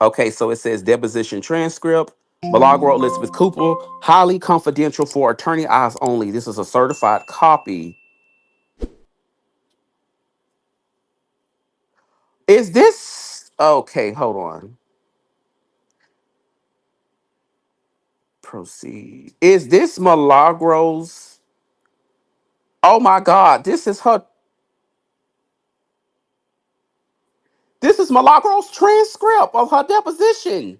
Okay, so it says deposition transcript. Milagro Elizabeth Cooper, highly confidential for attorney eyes only. This is a certified copy. Is this okay? Hold on. Proceed. Is this Milagro's? Oh my God! This is her. This is Milagro's transcript of her deposition.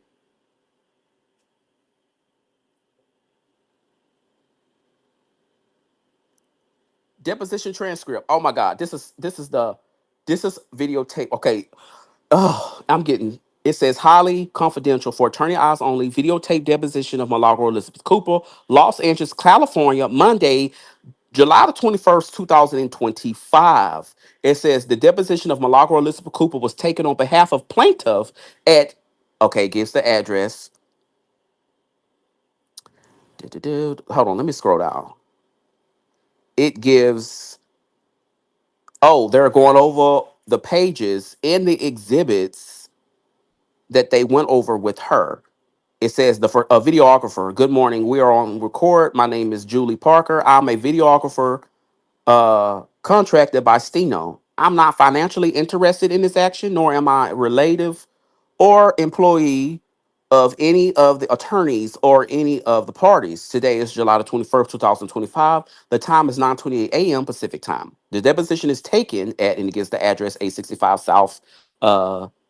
Deposition transcript. Oh my God! This is videotape. Okay. Oh, I'm getting. It says highly confidential for attorney eyes only. Videotape deposition of Milagro Elizabeth Cooper, Los Angeles, California, Monday, July the 21st, 2025. It says the deposition of Milagro Elizabeth Cooper was taken on behalf of plaintiff at, okay, gives the address. Hold on, let me scroll down. It gives, oh, they're going over the pages and the exhibits that they went over with her. It says a videographer. Good morning. We are on record. My name is Julie Parker. I'm a videographer contracted by Steno. I'm not financially interested in this action, nor am I relative or employee of any of the attorneys or any of the parties. Today is July the 21st, 2025. The time is 9:28 a.m. Pacific time. The deposition is taken at, and it gives the address 865 South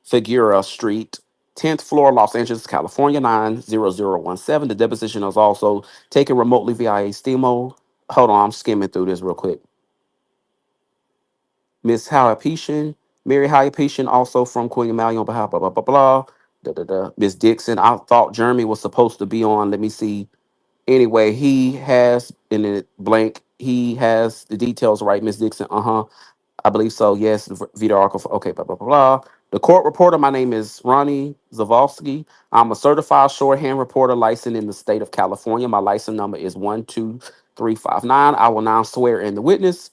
Figueroa Street, 10th floor, Los Angeles, California, 90017. The deposition is also taken remotely via a Stemo. Hold on, I'm skimming through this real quick. Miss Howard Mary Howard also from Queen Amalia on behalf, blah, blah, blah, blah. Da, da, da. Miss Dixon, I thought Jeremy was supposed to be on. Let me see. Anyway, he has, in it blank, he has the details right, Miss Dixon. Uh-huh. I believe so. Yes, the video article. Okay, blah, blah, blah, blah. The court reporter, my name is Ronnie Zavolsky. I'm a certified shorthand reporter licensed in the state of California. My license number is 12359. I will now swear in the witness.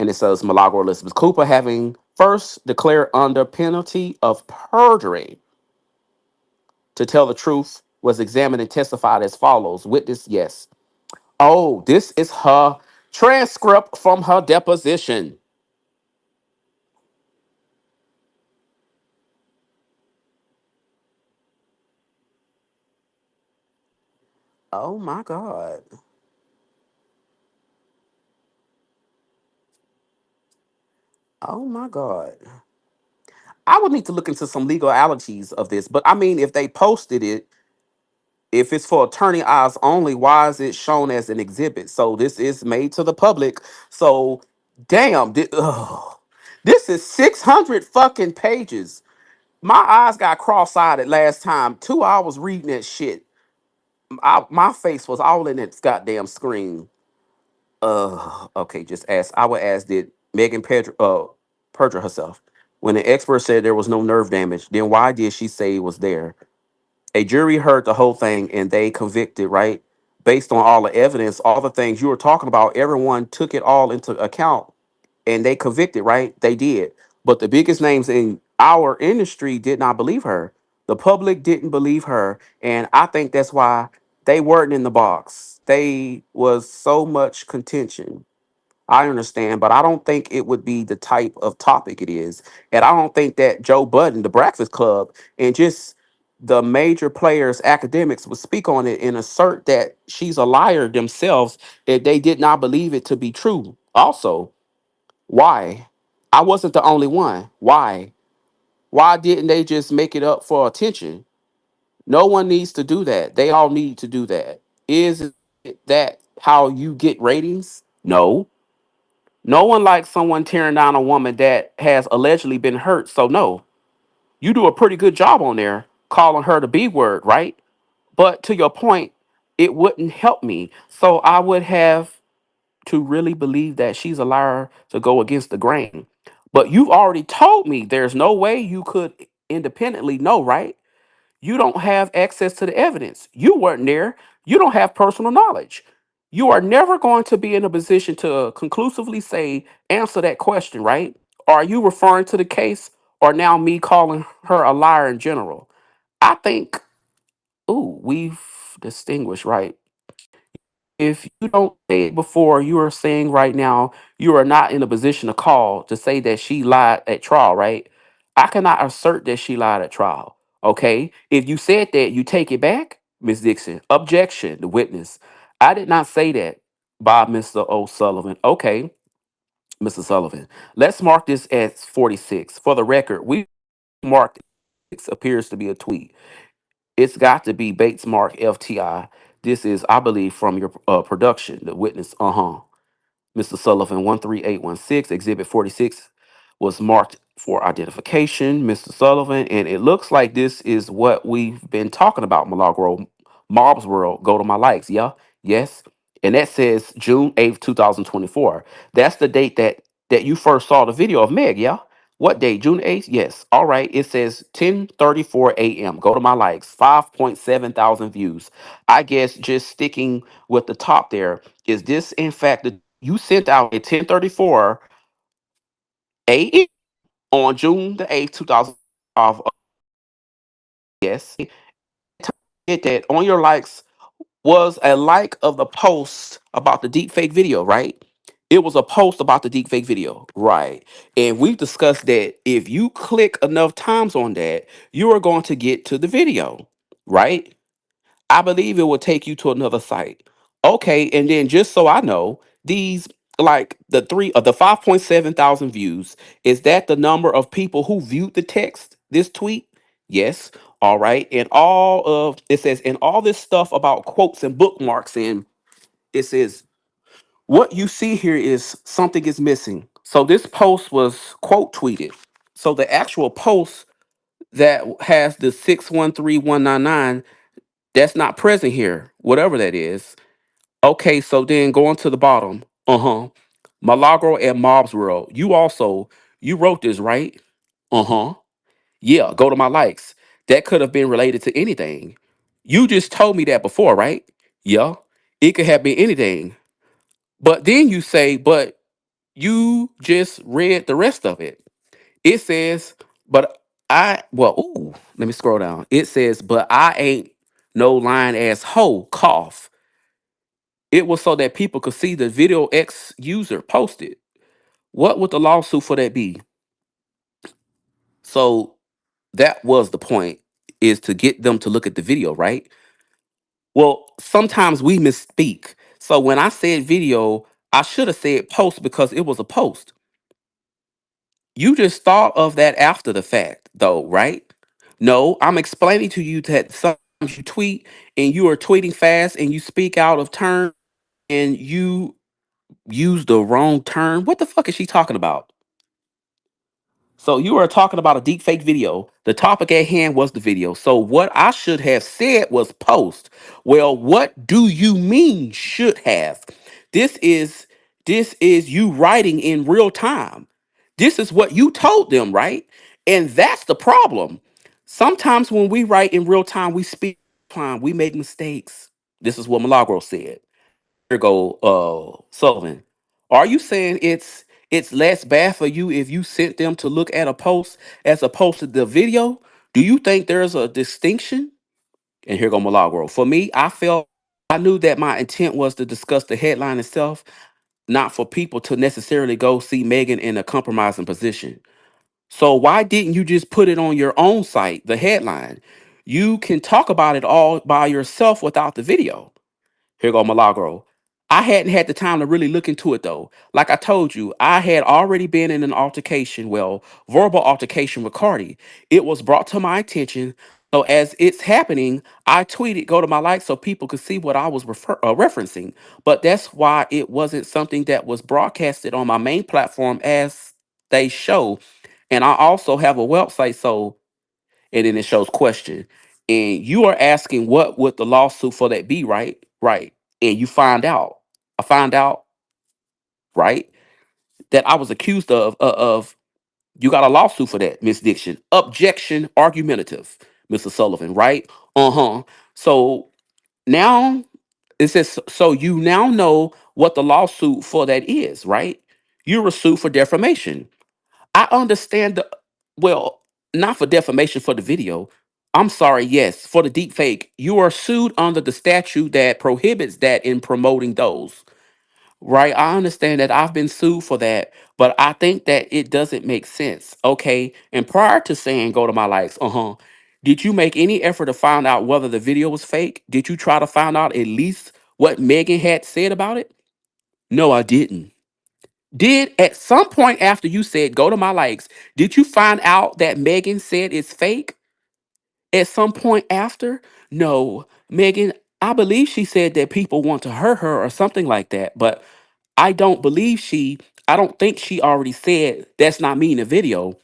And it says Milagro Elizabeth Cooper, having first declared under penalty of perjury to tell the truth, was examined and testified as follows. Witness, yes. Oh, this is her transcript from her deposition. Oh my God. Oh my God. I would need to look into some legalities of this, but I mean, if they posted it, if it's for attorney eyes only, why is it shown as an exhibit? So this is made to the public. So damn, this is 600 fucking pages. My eyes got cross-eyed last time. 2 hours reading that shit. My face was all in its goddamn screen. Okay, just ask. I would ask, did Megan perjure herself? When the expert said there was no nerve damage, then why did she say it was there? A jury heard the whole thing and they convicted, right? Based on all the evidence, all the things you were talking about, everyone took it all into account and they convicted, right? They did. But the biggest names in our industry did not believe her. The public didn't believe her. And I think that's why they weren't in the box. They was so much contention. I understand, but I don't think it would be the type of topic it is. And I don't think that Joe Budden, the Breakfast Club, and just the major players, academics, would speak on it and assert that she's a liar themselves, that they did not believe it to be true. Also, why? I wasn't the only one. Why? Why didn't they just make it up for attention? No one needs to do that. They all need to do that. Is that how you get ratings? No. No one likes someone tearing down a woman that has allegedly been hurt. So no, you do a pretty good job on there calling her the B word, right? But to your point, it wouldn't help me. So I would have to really believe that she's a liar to go against the grain. But you've already told me there's no way you could independently know, right? You don't have access to the evidence. You weren't there. You don't have personal knowledge. You are never going to be in a position to conclusively say, answer that question, right? Are you referring to the case or now me calling her a liar in general. I think, ooh, we've distinguished, right? If you don't say it before, you are saying right now you are not in a position to call to say that she lied at trial, right? I cannot assert that she lied at trial. Okay. If you said that, you take it back, Miss Dixon. Objection, the witness. I did not say that by Mr. O'Sullivan. Okay, Mr. Sullivan. Let's mark this as 46. For the record, we marked it appears to be a tweet. It's got to be Bates Mark FTI. This is, I believe, from your production, the witness. Mr. Sullivan 13816, Exhibit 46 was marked for identification, Mr. Sullivan, and it looks like this is what we've been talking about, Milagro. Mob's World, go to my likes, yeah? Yes. And that says June 8th, 2024. That's the date that you first saw the video of Meg, yeah? What date? June 8th? Yes. All right. It says 10:34 a.m. Go to my likes. 5.7 thousand views. I guess just sticking with the top there, is this in fact the you sent out at 10:34 a.m. on June 8th, 2005? Yes. Hit that on your likes was a like of the post about the deepfake video, right? It was a post about the deepfake video, right? And we've discussed that if you click enough times on that, you are going to get to the video, right? I believe it will take you to another site. Okay, and then just so I know, these like the 5.7 thousand views, is that the number of people who viewed the text, this tweet? Yes. All right. And all of it says, and all this stuff about quotes and bookmarks, and it says what you see here is something is missing. So this post was quote tweeted. So the actual post that has the 613199, that's not present here, whatever that is. Okay, so then going to the bottom. Uh-huh. Milagro and Mob's World. You wrote this, right? Uh-huh. Yeah, go to my likes. That could have been related to anything. You just told me that before, right? Yeah. It could have been anything. But then you say, but you just read the rest of it. It says, let me scroll down. It says, but I ain't no lying ass hoe, cough. It was so that people could see the video X user posted. What would the lawsuit for that be? So that was the point, is to get them to look at the video, right? Well, sometimes we misspeak. So when I said video, I should have said post because it was a post. You just thought of that after the fact, though, right? No, I'm explaining to you that sometimes you tweet and you are tweeting fast and you speak out of turn and you use the wrong term. What the fuck is she talking about? So you are talking about a deep fake video. The topic at hand was the video. So what I should have said was post. Well, what do you mean should have? This is this is you writing in real time. This is what you told them, right? And that's the problem. Sometimes when we write in real time, we speak time, we make mistakes. This is what Milagro said. Here go Sullivan. Are you saying it's less bad for you if you sent them to look at a post as opposed to the video? Do you think there's a distinction? And here go Milagro. For me, I knew that my intent was to discuss the headline itself, not for people to necessarily go see Megan in a compromising position. So why didn't you just put it on your own site, the headline? You can talk about it all by yourself without the video. Here go Milagro. I hadn't had the time to really look into it though. Like I told you, I had already been in an altercation, well, verbal altercation with Cardi. It was brought to my attention. So as it's happening, I tweeted, go to my likes so people could see what I was referencing. But that's why it wasn't something that was broadcasted on my main platform as they show. And I also have a website, so and then it shows question. And you are asking what would the lawsuit for that be, right? Right. And you find out. I find out, right, that I was accused of you got a lawsuit for that, Miss Dixon. Objection, argumentative, Mr. Sullivan, right? Uh-huh. So now it says so you now know what the lawsuit for that is, right? You're a suit for defamation. I understand Well, not for defamation for the video. I'm sorry, yes, for the deep fake. You are sued under the statute that prohibits that in promoting those. Right? I understand that I've been sued for that, but I think that it doesn't make sense. Okay. And prior to saying go to my likes, did you make any effort to find out whether the video was fake? Did you try to find out at least what Megan had said about it? No, I didn't. Did at some point after you said go to my likes, did you find out that Megan said it's fake? At some point after? No, Megan, I believe she said that people want to hurt her or something like that, but I don't believe I don't think she already said that's not me in the video.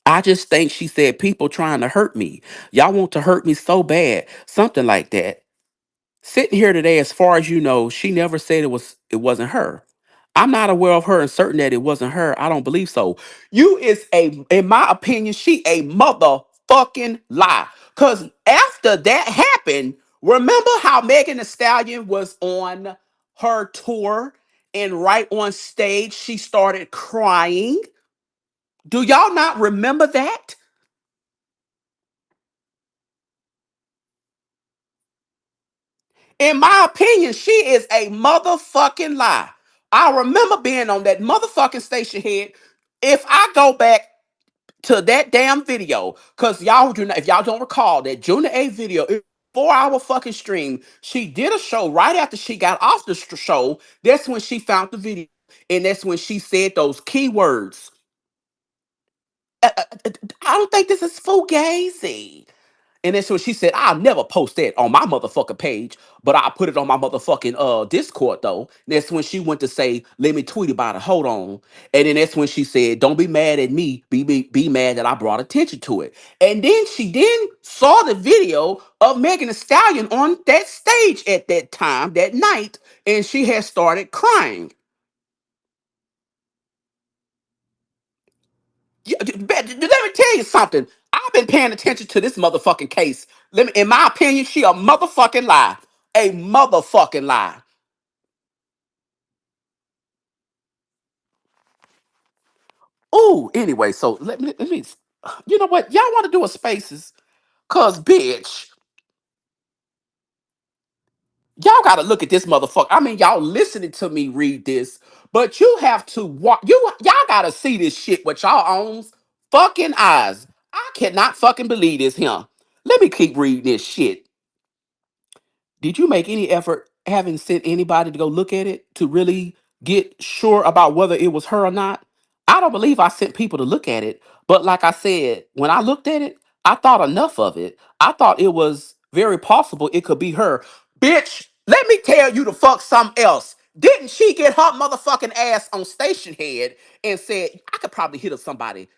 I just think she said people trying to hurt me. Y'all want to hurt me so bad, something like that. Sitting here today, as far as you know, she never said it wasn't her. I'm not aware of her and certain that it wasn't her. I don't believe so. You is in my opinion, she a motherfucking lie. Cause after that happened, remember how Megan Thee Stallion was on her tour and right on stage she started crying? Do y'all not remember that? In my opinion, she is a motherfucking lie. I remember being on that motherfucking station head. If I go back to that damn video, because y'all do not, if y'all don't recall that June the 8th video, it 4 hour fucking stream. She did a show right after she got off the show. That's when she found the video. And that's when she said those keywords. I don't think this is fugazi. And then so she said, I'll never post that on my motherfucking page, but I'll put it on my motherfucking Discord though. And that's when she went to say, let me tweet about it. Hold on. And then that's when she said, don't be mad at me. Be mad that I brought attention to it. And then she saw the video of Megan Thee Stallion on that stage at that time, that night, and she had started crying. Let me tell you something. I've been paying attention to this motherfucking case. In my opinion, she a motherfucking lie. A motherfucking lie. Ooh, anyway, so let me you know what? Y'all want to do a spaces? Cause bitch, y'all gotta look at this motherfucker. I mean, y'all listening to me read this, but you have to walk. Y'all gotta see this shit with y'all own fucking eyes. I cannot fucking believe this here. Let me keep reading this shit. Did you make any effort having sent anybody to go look at it to really get sure about whether it was her or not? I don't believe I sent people to look at it, but like I said, when I looked at it, I thought enough of it. I thought it was very possible it could be her. Bitch, let me tell you to fuck something else. Didn't she get her motherfucking ass on station head and said, I could probably hit up somebody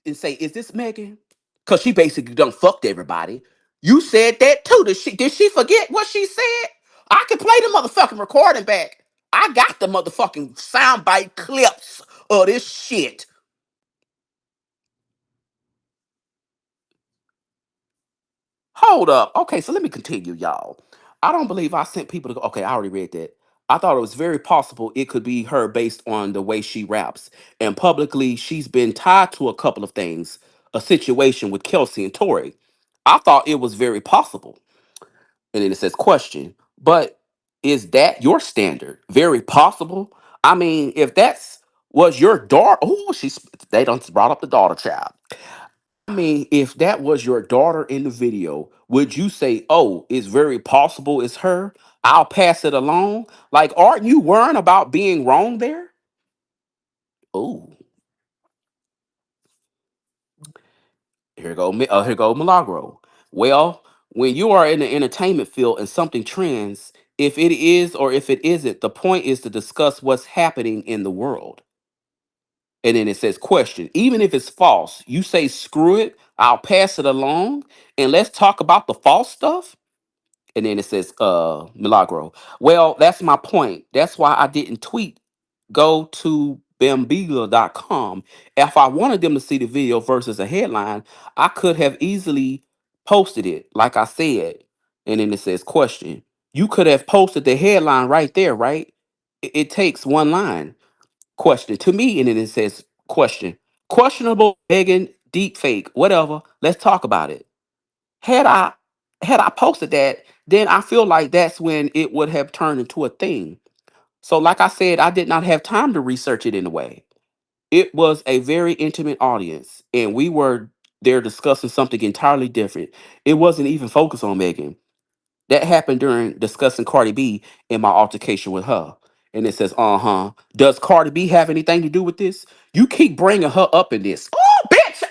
and say, "Is this Megan?" Because she basically done fucked everybody. You said that too. Did she forget what she said? I can play the motherfucking recording back. I got the motherfucking soundbite clips of this shit. Hold up. Okay, so let me continue, y'all. I don't believe I sent people to go. Okay, I already read that. I thought it was very possible it could be her based on the way she raps. And publicly, she's been tied to a couple of things, a situation with Kelsey and Tori. I thought it was very possible. And then it says question, but is that your standard? Very possible. I mean, if that's was your daughter, oh, they don't brought up the daughter child. I mean, if that was your daughter in the video, would you say, oh, it's very possible it's her? I'll pass it along. Like, aren't you worrying about being wrong there? Oh, here go Milagro. Well, when you are in the entertainment field and something trends, if it is or if it isn't, the point is to discuss what's happening in the world. And then it says, question, even if it's false, you say, screw it, I'll pass it along and let's talk about the false stuff. And then it says, Milagro. Well, that's my point. That's why I didn't tweet. Go to bambila.com. If I wanted them to see the video versus a headline, I could have easily posted it, like I said. And then it says, question. You could have posted the headline right there, right? It takes one line. Question to me, and then it says, question. Questionable Megan deepfake, whatever. Let's talk about it. Had I had I posted that, then I feel like that's when it would have turned into a thing. So, like I said, I did not have time to research it in a way. It was a very intimate audience, and we were there discussing something entirely different. It wasn't even focused on Megan. That happened during discussing Cardi B and my altercation with her. And it says, does Cardi B have anything to do with this? You keep bringing her up in this. Oh, bitch!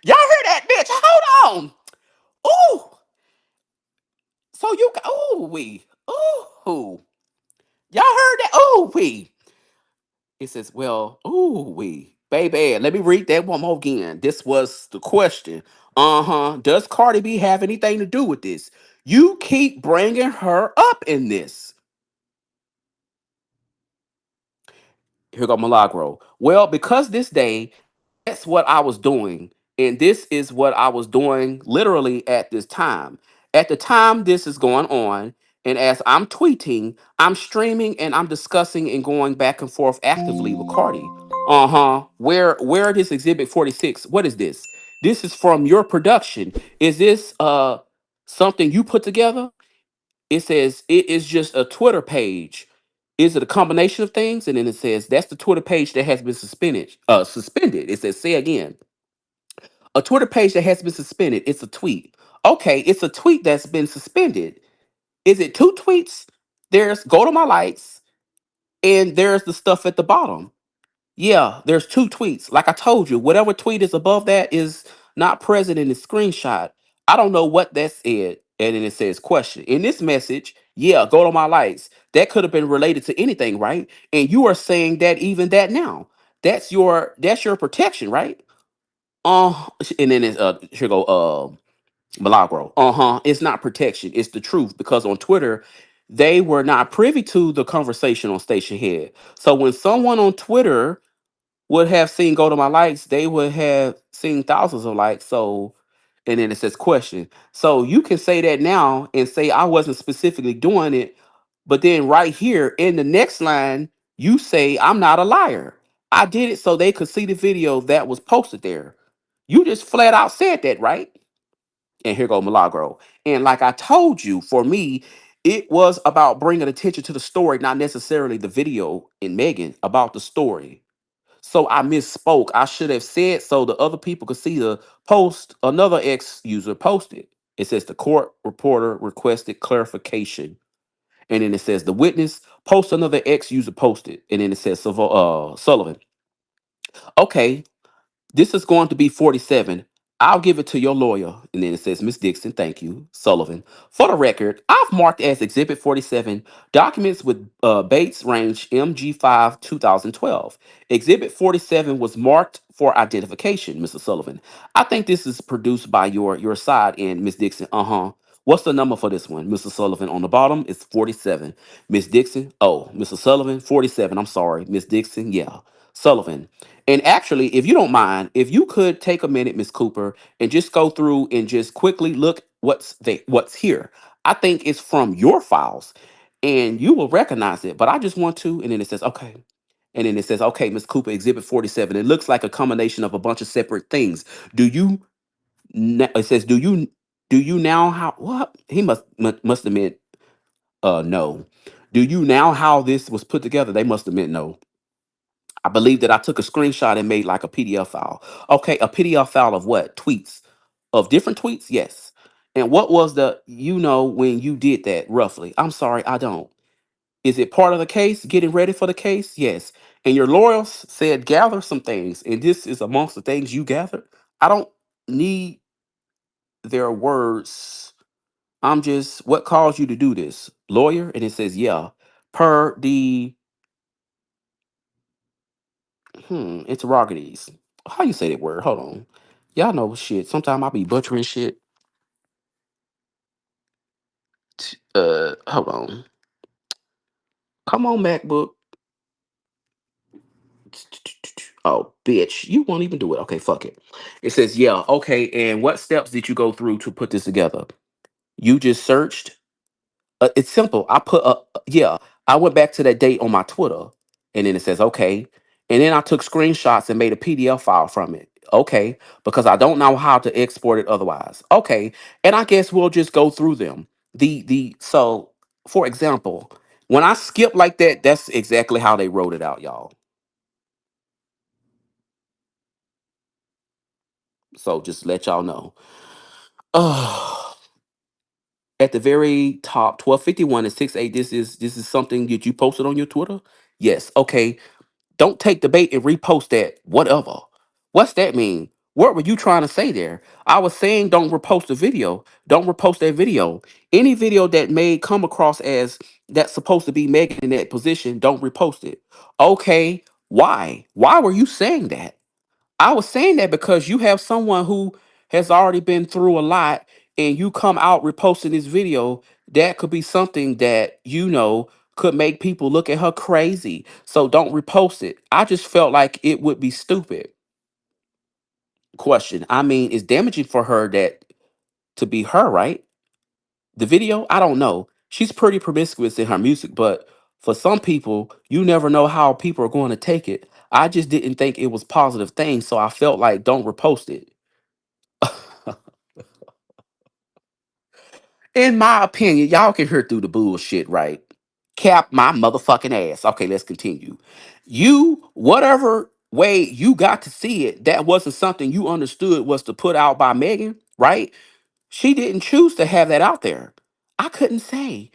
Y'all hear that, bitch? Hold on. Ooh. So you got, ooh, we. Ooh. Y'all heard that? Ooh, we. It says, well, ooh, we. Baby, let me read that one more again. This was the question. Does Cardi B have anything to do with this? You keep bringing her up in this. Here go Milagro. Well, because this day, that's what I was doing. And this is what I was doing literally at this time. At the time this is going on, and as I'm tweeting, I'm streaming and I'm discussing and going back and forth actively with Cardi. Where this exhibit 46? What is this? This is from your production. Is this something you put together? It says it is just a Twitter page. Is it a combination of things? And then it says that's the Twitter page that has been suspended. Suspended. It says say again. A Twitter page that has been suspended. It's a tweet. Okay, it's a tweet that's been suspended. Is it two tweets? There's go to my likes and there's the stuff at the bottom. Yeah, there's two tweets. Like I told you, whatever tweet is above that is not present in the screenshot. I don't know what that said. And then it says question. In this message, yeah, go to my likes. That could have been related to anything, right? And you are saying that even that now. That's your protection, right? And then it's here go Milagro. It's not protection, it's the truth. Because on Twitter, they were not privy to the conversation on Station Head. So when someone on Twitter would have seen go to my likes, they would have seen thousands of likes. So, and then it says question. So you can say that now and say I wasn't specifically doing it, but then right here in the next line, you say I'm not a liar. I did it so they could see the video that was posted there. You just flat out said that, right? And here go Milagro. And like I told you, for me, it was about bringing attention to the story, not necessarily the video in Megan, about the story. So I misspoke. I should have said so the other people could see the post another ex user posted. It says the court reporter requested clarification. And then it says the witness post another ex user posted. And then it says Sullivan. Okay, this is going to be 47. I'll give it to your lawyer. And then it says, Miss Dixon, thank you, Sullivan. For the record, I've marked as Exhibit 47 documents with Bates range MG5 2012. Exhibit 47 was marked for identification, Mr. Sullivan. I think this is produced by your side and Miss Dixon. What's the number for this one? Mr. Sullivan on the bottom is 47. Miss Dixon, oh, Mr. Sullivan, 47. I'm sorry. Miss Dixon, yeah. Sullivan. And actually, if you don't mind, if you could take a minute, Miss Cooper, and just go through and just quickly look what's here. I think it's from your files, and you will recognize it. But I just want to, and then it says, okay. And then it says, okay, Miss Cooper, Exhibit 47. It looks like a combination of a bunch of separate things. It says, do you now how what? He must have meant no. Do you now how this was put together? They must have meant no. I believe that I took a screenshot and made like a PDF file. Okay, a PDF file of what? Tweets. Of different tweets? Yes. And what was when you did that roughly? I'm sorry, I don't. Is it part of the case? Getting ready for the case? Yes. And your lawyers said gather some things, and this is amongst the things you gathered. I don't need their words. I'm just, what caused you to do this? Lawyer? And it says, yeah, per the interrogatories. How you say that word? Hold on. Y'all know shit. Sometimes I be butchering shit. Hold on. Come on, MacBook. Oh, bitch. You won't even do it. Okay, fuck it. It says, yeah, okay. And what steps did you go through to put this together? You just searched. It's simple. I put yeah. I went back to that date on my Twitter, and then it says, okay. And then I took screenshots and made a PDF file from it. Okay, because I don't know how to export it otherwise. Okay, and I guess we'll just go through them. So for example, when I skip like that, that's exactly how they wrote it out, y'all. So just let y'all know. At the very top, 1251 and 68. This is something that you posted on your Twitter. Yes. Okay. Don't take the bait and repost that. Whatever. What's that mean? What were you trying to say there? I was saying don't repost the video. Don't repost that video. Any video that may come across as that's supposed to be Megan in that position, don't repost it. Okay. Why? Why were you saying that? I was saying that because you have someone who has already been through a lot and you come out reposting this video, that could be something that could make people look at her crazy. So don't repost it. I just felt like it would be stupid. Question. I mean, it's damaging for her that to be her, right? The video, I don't know. She's pretty promiscuous in her music, but for some people, you never know how people are going to take it. I just didn't think it was positive thing, so I felt like don't repost it. In my opinion, y'all can hear through the bullshit, right? Cap my motherfucking ass. Okay, let's continue. Whatever way you got to see it, that wasn't something you understood was to put out by Megan, right? She didn't choose to have that out there. I couldn't say.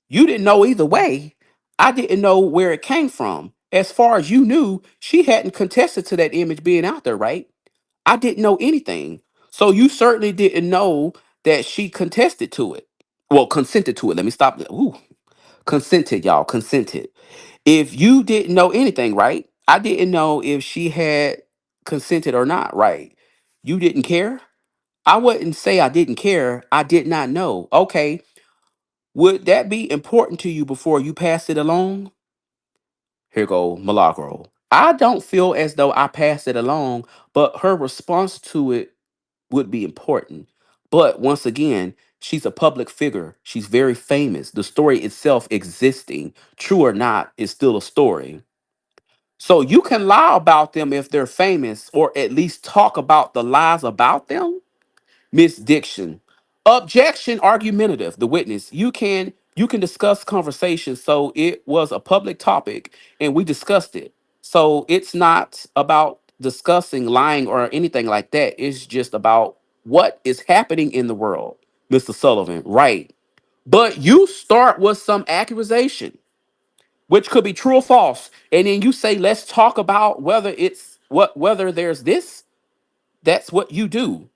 You didn't know either way. I didn't know where it came from. As far as you knew, she hadn't contested to that image being out there, right? I didn't know anything. So you certainly didn't know that she contested to it. Well, consented to it. Let me stop. Ooh, consented, y'all. Consented. If you didn't know anything, right? I didn't know if she had consented or not, right? You didn't care? I wouldn't say I didn't care. I did not know. Okay. Would that be important to you before you pass it along? Here go Milagro. I don't feel as though I passed it along, but her response to it would be important. But once again, she's a public figure. She's very famous. The story itself existing, true or not, is still a story. So you can lie about them if they're famous, or at least talk about the lies about them. Misdiction. Objection, argumentative. The witness. You can discuss conversation. So it was a public topic and we discussed it. So it's not about discussing lying or anything like that. It's just about what is happening in the world, Mr. Sullivan. Right. But you start with some accusation, which could be true or false. And then you say, let's talk about whether there's this. That's what you do.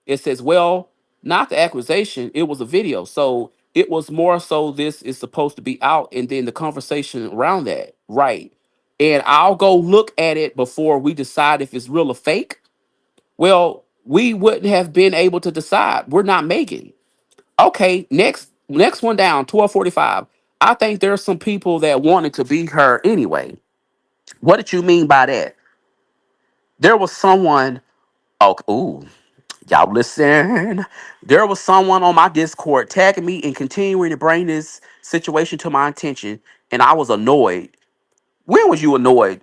It says, well, not the accusation, it was a video. So it was more so this is supposed to be out and then the conversation around that. Right. And I'll go look at it before we decide if it's real or fake. Well, we wouldn't have been able to decide. We're not making. Okay, next one down, 1245. I think there's some people that wanted to be her anyway. What did you mean by that? There was someone, oh, ooh, y'all listen. There was someone on my Discord tagging me and continuing to bring this situation to my attention, and I was annoyed. When was you annoyed?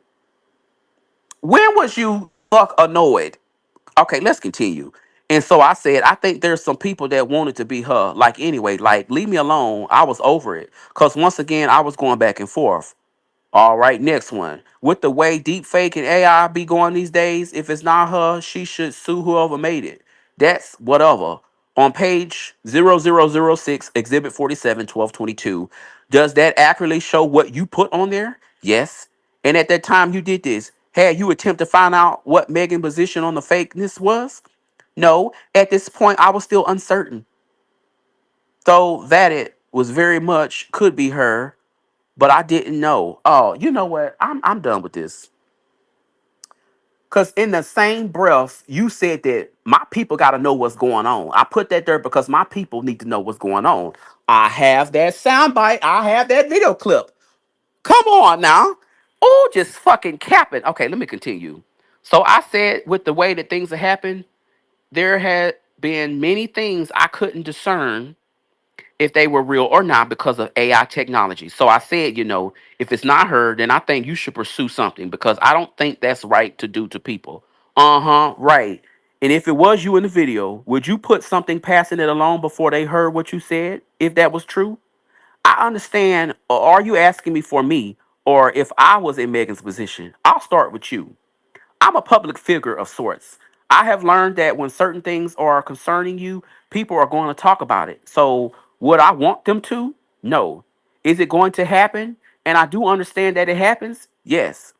When was you fuck annoyed? Okay, let's continue. And so I said, I think there's some people that wanted to be her. Like, anyway, like, leave me alone. I was over it. Because once again, I was going back and forth. All right, next one. With the way Deepfake and AI be going these days, if it's not her, she should sue whoever made it. That's whatever. On page 0006, Exhibit 47, 1222, does that accurately show what you put on there? Yes. And at that time you did this, had you attempt to find out what Megan's position on the fakeness was? No. At this point, I was still uncertain. So that it was very much could be her, but I didn't know. Oh, you know what? I'm done with this. Cause in the same breath, you said that my people got to know what's going on. I put that there because my people need to know what's going on. I have that soundbite. I have that video clip. Come on now. Oh, just fucking capping. Okay, let me continue. So I said, with the way that things have happened, there had been many things I couldn't discern if they were real or not because of AI technology. So I said, if it's not heard, then I think you should pursue something because I don't think that's right to do to people. Uh-huh, right. And if it was you in the video, would you put something passing it along before they heard what you said, if that was true? I understand. Or are you asking me for me? Or if I was in Megan's position? I'll start with you. I'm a public figure of sorts. I have learned that when certain things are concerning you, people are going to talk about it. So, would I want them to? No. Is it going to happen? And I do understand that it happens? Yes.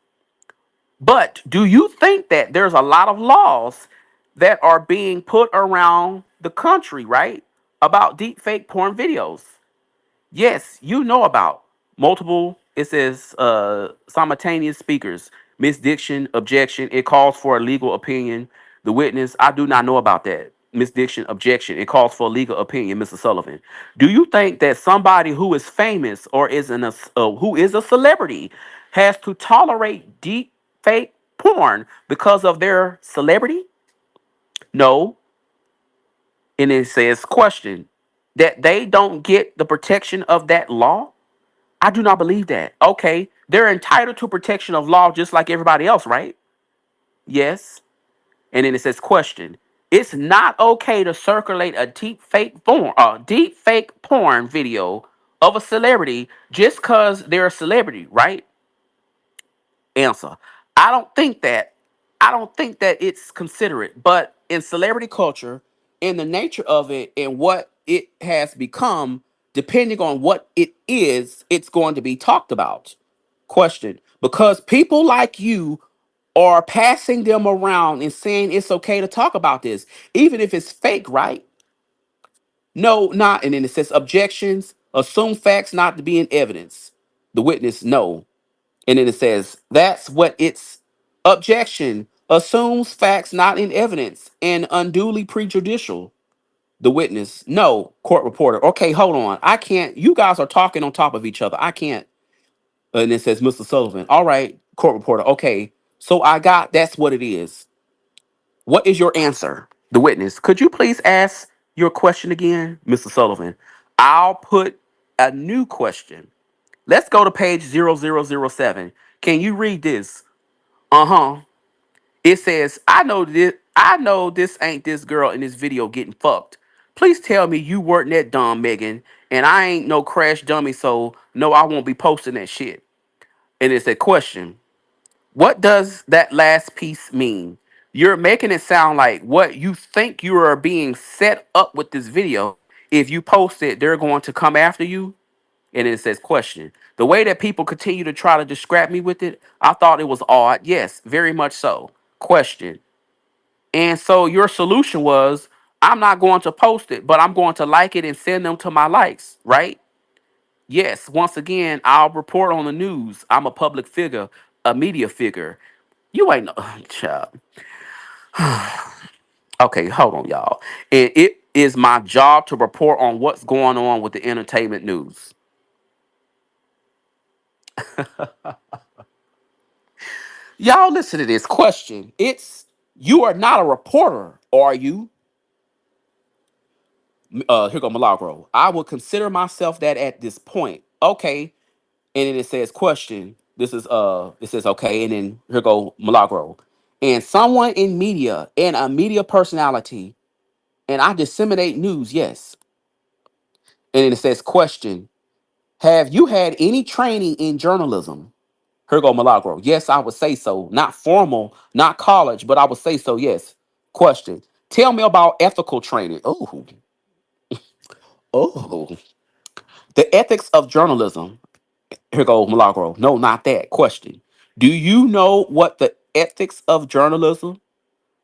But do you think that there's a lot of laws that are being put around the country, right? About deep fake porn videos? Yes, you know about multiple, it says simultaneous speakers, misdiction, objection. It calls for a legal opinion. The witness, I do not know about that. Misdiction, objection. It calls for a legal opinion, Mr. Sullivan. Do you think that somebody who is famous or who is a celebrity has to tolerate deep fake porn because of their celebrity? No. And it says question that they don't get the protection of that law. I do not believe that. Okay, they're entitled to protection of law just like everybody else, right? Yes. And then it says question. It's not okay to circulate a deep fake porn video of a celebrity just because they're a celebrity, right? Answer. I don't think that. I don't think that it's considerate, but in celebrity culture, in the nature of it and what it has become, depending on what it is, it's going to be talked about. Question. Because people like you are passing them around and saying it's okay to talk about this, even if it's fake, right? No, not. And then it says objections, assume facts not to be in evidence. The witness, no. And then it says, that's what it's objection assumes facts not in evidence and unduly prejudicial. The witness, no. Court reporter, okay, hold on. I can't. You guys are talking on top of each other. I can't. And it says, Mr. Sullivan, all right. Court reporter, okay. So I got that's what it is. What is your answer? The witness, could you please ask your question again, Mr. Sullivan? I'll put a new question. Let's go to page 0007. Can you read this? Uh-huh. It says, I know this ain't this girl in this video getting fucked. Please tell me you weren't that dumb, Megan. And I ain't no crash dummy, so no, I won't be posting that shit. And it's a question. What does that last piece mean? You're making it sound like what you think you are being set up with this video. If you post it, they're going to come after you. And it says question. The way that people continue to try to distract me with it, I thought it was odd. Yes, very much so. Question. And so your solution was, I'm not going to post it, but I'm going to like it and send them to my likes, right? Yes. Once again, I'll report on the news. I'm a public figure, a media figure. You ain't no child. Okay, hold on, y'all. And it is my job to report on what's going on with the entertainment news. Y'all listen to this question. It's you are not a reporter, are you? Here go Milagro. I would consider myself that at this point. Okay. And then it says question. This is it says okay, and then here go Milagro. And someone in media and a media personality, and I disseminate news, yes. And then it says question. Have you had any training in journalism? Here go Milagro. Yes, I would say so. Not formal, not college, but I would say so, yes. Question. Tell me about ethical training. Oh, oh. The ethics of journalism. Here go Milagro. No, not that. Question. Do you know what the ethics of journalism?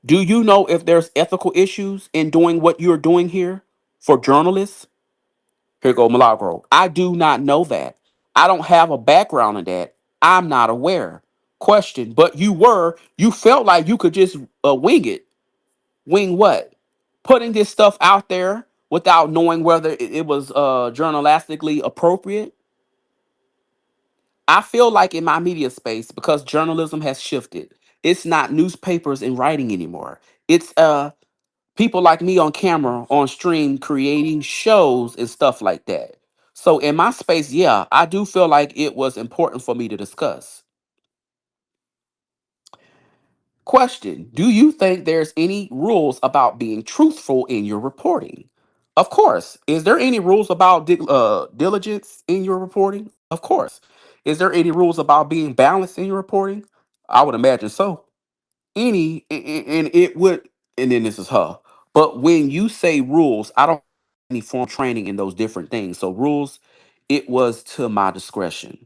Do you know if there's ethical issues in doing what you're doing here for journalists? Here go Milagro. I do not know that. I don't have a background in that. I'm not aware. Question. But you felt like you could just wing it. Wing what? Putting this stuff out there without knowing whether it was journalistically appropriate. I feel like in my media space, because journalism has shifted, it's not newspapers and writing anymore. It's people like me on camera, on stream, creating shows and stuff like that. So in my space, yeah, I do feel like it was important for me to discuss. Question: do you think there's any rules about being truthful in your reporting? Of course. Is there any rules about diligence in your reporting? Of course. Is there any rules about being balanced in your reporting? I would imagine so. And it would, and then this is her. But when you say rules, I don't have any form training in those different things. So rules, it was to my discretion.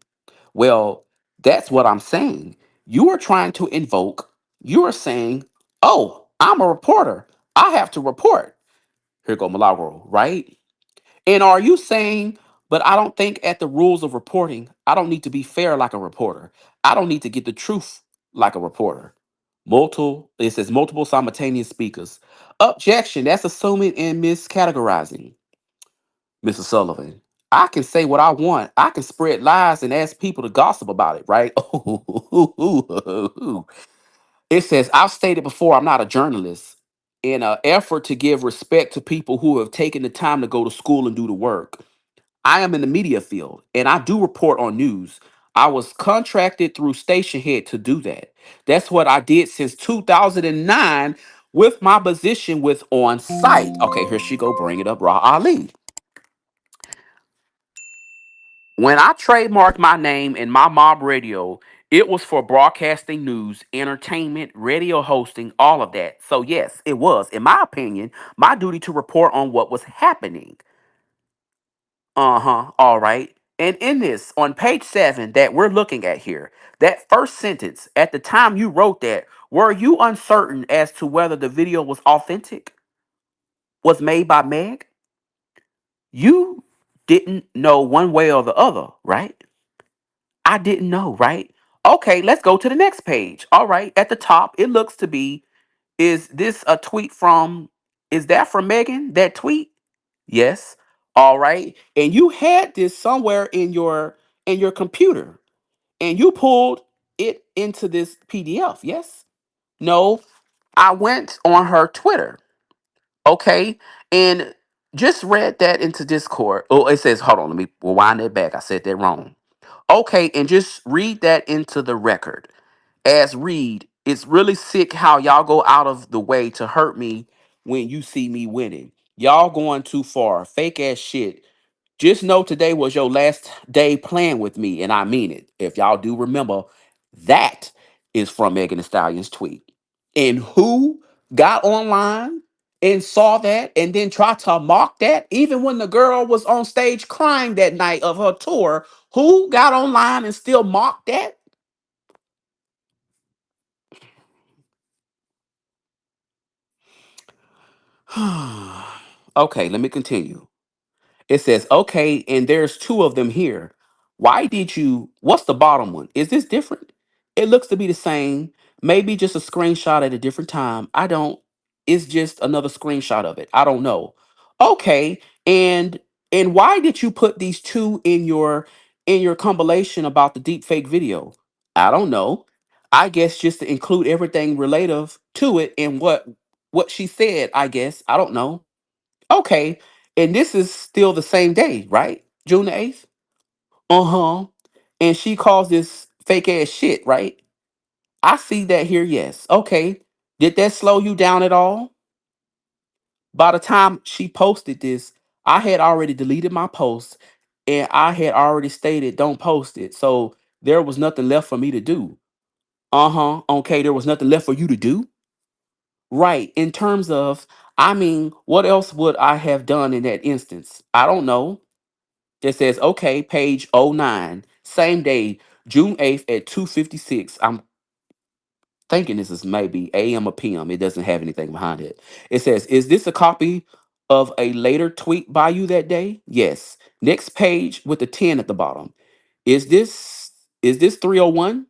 Well, that's what I'm saying. You are trying to invoke, you are saying, oh, I'm a reporter. I have to report. Here go Milagro, right? And are you saying, but I don't think at the rules of reporting, I don't need to be fair like a reporter. I don't need to get the truth like a reporter. It says multiple simultaneous speakers. Objection, that's assuming and miscategorizing. Mrs. Sullivan, I can say what I want. I can spread lies and ask people to gossip about it, right? It says, I've stated before, I'm not a journalist. In an effort to give respect to people who have taken the time to go to school and do the work, I am in the media field and I do report on news. I was contracted through Station Head to do that. That's what I did since 2009 with my position with On Site. Okay, here she go, bring it up, Raw Ali. When I trademarked my name in my mob radio, it was for broadcasting news, entertainment, radio hosting, all of that. So, yes, it was, in my opinion, my duty to report on what was happening. Uh huh. All right. And in this, on page 7 that we're looking at here, that first sentence, at the time you wrote that, were you uncertain as to whether the video was authentic, was made by Meg? You didn't know one way or the other, right? I didn't know, right? Okay, let's go to the next page. All right, at the top, it looks to be, is this a tweet from, is that from Megan, that tweet? Yes. All right. And you had this somewhere in your computer and you pulled it into this PDF. Yes? No. I went on her Twitter. Okay? And just read that into Discord. Oh, it says, hold on, let me rewind that back. I said that wrong. Okay, and just read that into the record. As read, it's really sick how y'all go out of the way to hurt me when you see me winning. Y'all going too far. Fake ass shit. Just know today was your last day playing with me, and I mean it. If y'all do remember, that is from Megan Thee Stallion's tweet. And who got online and saw that and then tried to mock that, even when the girl was on stage crying that night of her tour, who got online and still mocked that? Okay, let me continue. It says, okay, and there's two of them here. Why did you? What's the bottom one? Is this different? It looks to be the same. Maybe just a screenshot at a different time. I don't. It's just another screenshot of it. I don't know. Okay, and why did you put these two in your compilation about the deep fake video? I don't know. I guess just to include everything relative to it and what she said. I guess I don't know. Okay. And this is still the same day, right? June the 8th? Uh-huh. And she calls this fake ass shit, right? I see that here, yes. Okay. Did that slow you down at all? By the time she posted this, I had already deleted my post and I had already stated don't post it. So there was nothing left for me to do. Uh-huh. Okay, there was nothing left for you to do. Right. In terms of, I mean, what else would I have done in that instance? I don't know. That says, okay, page '09, same day, June 8th at 2:56. I'm thinking this is maybe AM or PM. It doesn't have anything behind it. It says, is this a copy of a later tweet by you that day? Yes. Next page with the 10 at the bottom. Is this 301?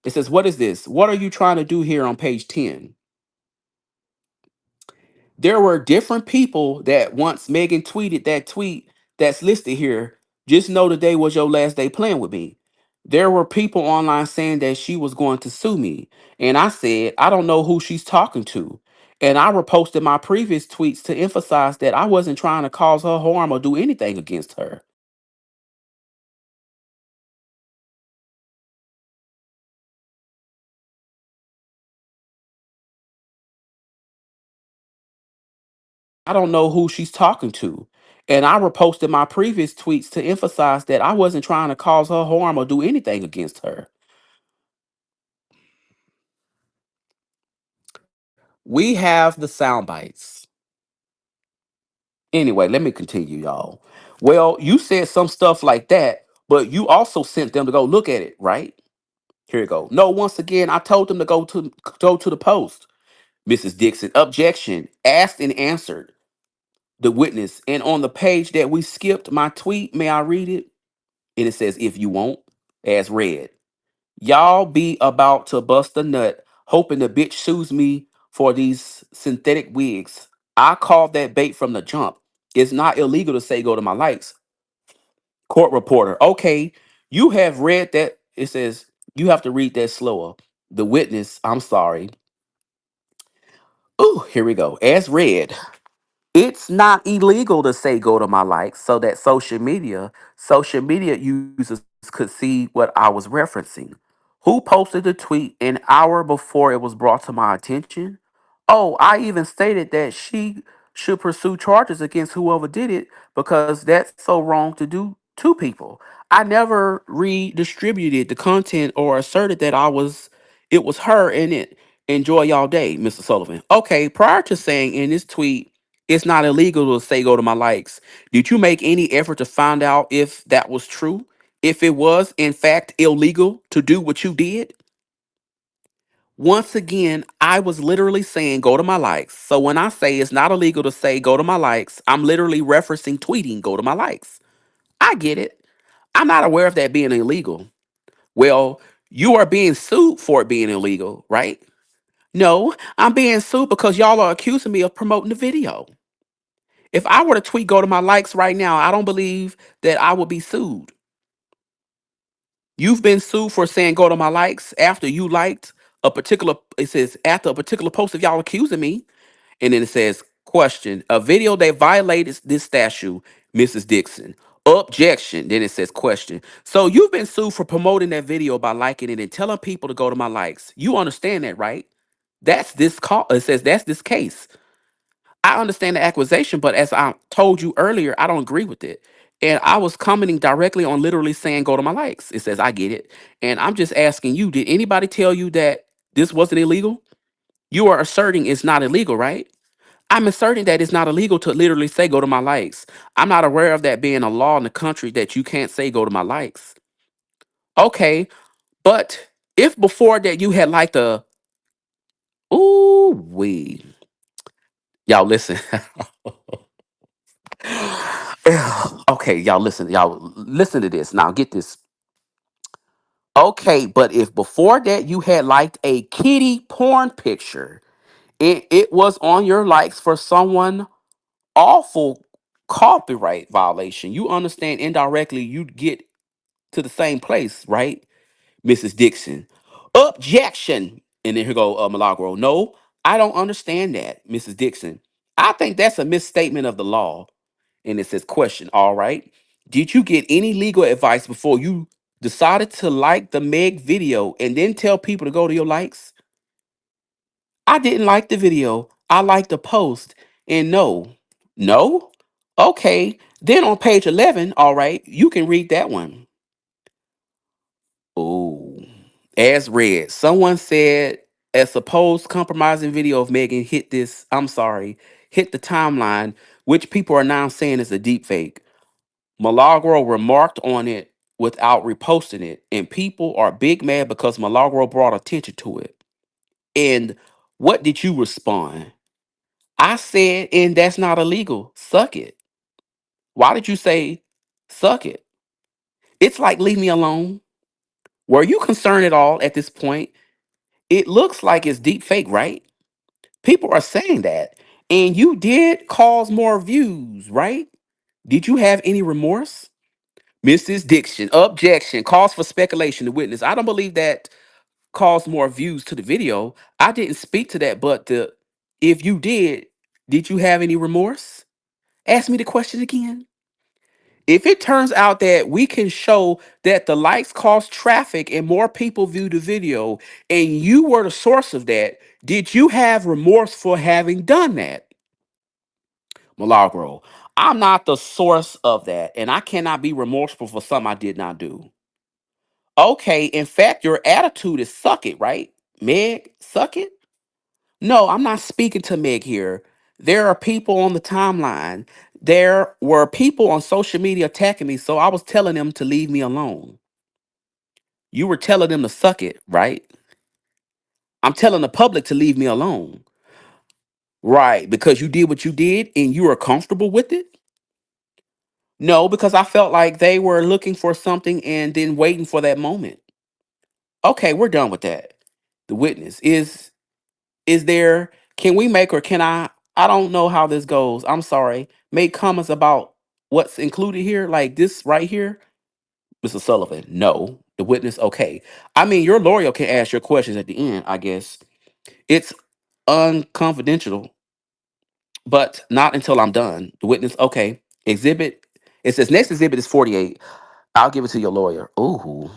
It says, what is this? What are you trying to do here on page 10? There were different people that once Megan tweeted that tweet that's listed here. Just know today was your last day playing with me. There were people online saying that she was going to sue me. And I said, I don't know who she's talking to. And I reposted my previous tweets to emphasize that I wasn't trying to cause her harm or do anything against her. I don't know who she's talking to. And I reposted my previous tweets to emphasize that I wasn't trying to cause her harm or do anything against her. We have the sound bites. Anyway, let me continue, y'all. Well, you said some stuff like that, but you also sent them to go look at it, right? Here you go. No, once again, I told them to go to the post. Mrs. Dixon, objection, asked and answered the witness. And on the page that we skipped my tweet, may I read it? And it says, if you won't, as read. Y'all be about to bust a nut, hoping the bitch sues me for these synthetic wigs. I called that bait from the jump. It's not illegal to say go to my likes. Court reporter, okay, you have read that. It says you have to read that slower. The witness, I'm sorry. Ooh, here we go. As read. It's not illegal to say go to my likes so that social media users could see what I was referencing. Who posted the tweet an hour before it was brought to my attention? Oh, I even stated that she should pursue charges against whoever did it because that's so wrong to do to people. I never redistributed the content or asserted that it was her and it. Enjoy y'all day, Mr. Sullivan. Okay, prior to saying in this tweet it's not illegal to say go to my likes, did you make any effort to find out if that was true? If it was, in fact, illegal to do what you did? Once again, I was literally saying go to my likes. So when I say it's not illegal to say go to my likes, I'm literally referencing tweeting go to my likes. I get it. I'm not aware of that being illegal. Well, you are being sued for it being illegal, right? No, I'm being sued because y'all are accusing me of promoting the video. If I were to tweet go to my likes right now, I don't believe that I would be sued. You've been sued for saying go to my likes after you liked a particular, it says after a particular post of y'all accusing me. And then it says, question, a video that violated this statute, Mrs. Dixon. Objection. Then it says question. So you've been sued for promoting that video by liking it and telling people to go to my likes. You understand that, right? That's this call. It says that's this case. I understand the accusation, but as I told you earlier, I don't agree with it. And I was commenting directly on literally saying go to my likes. It says I get it. And I'm just asking you, did anybody tell you that this wasn't illegal? You are asserting it's not illegal, right? I'm asserting that it's not illegal to literally say go to my likes. I'm not aware of that being a law in the country that you can't say go to my likes. Okay, but if before that you had liked a ooh wee. Y'all listen. Okay, y'all listen to this. Now get this. Okay, but if before that you had liked a kitty porn picture, it was on your likes for someone awful copyright violation. You understand indirectly you'd get to the same place, right? Mrs. Dixon. Objection. And then here go Milagro. No, I don't understand that, Mrs. Dixon. I think that's a misstatement of the law. And it says, question, all right. Did you get any legal advice before you decided to like the Meg video and then tell people to go to your likes? I didn't like the video. I liked the post. And no. No? Okay. Then on page 11, all right, you can read that one. Oh, as read, someone said a supposed compromising video of Megan hit the timeline, which people are now saying is a deep fake. Milagro remarked on it without reposting it, and people are big mad because Milagro brought attention to it. And what did you respond? I said, and that's not illegal. Suck it. Why did you say suck it? It's like leave me alone. Were you concerned at all at this point? It looks like it's deep fake, right? People are saying that. And you did cause more views, right? Did you have any remorse? Mrs. Dixon, objection, cause for speculation to witness. I don't believe that caused more views to the video. I didn't speak to that, but If you did you have any remorse? Ask me the question again. If it turns out that we can show that the likes cause traffic and more people view the video, and you were the source of that, did you have remorse for having done that? Milagro, I'm not the source of that, and I cannot be remorseful for something I did not do. Okay, in fact, your attitude is suck it, right? Meg, suck it? No, I'm not speaking to Meg here. There are people on the timeline. There were people on social media attacking me, so I was telling them to leave me alone. You were telling them to suck it, right? I'm telling the public to leave me alone. Right, because you did what you did and you were comfortable with it? No, because I felt like they were looking for something and then waiting for that moment. Okay, we're done with that. The witness is there, can we make, or can I don't know how this goes. I'm sorry. Make comments about what's included here, like this right here. Mr. Sullivan, no. The witness, okay. I mean, your lawyer can ask your questions at the end, I guess. It's unconfidential, but not until I'm done. The witness, okay. Exhibit, it says next exhibit is 48. I'll give it to your lawyer. Ooh.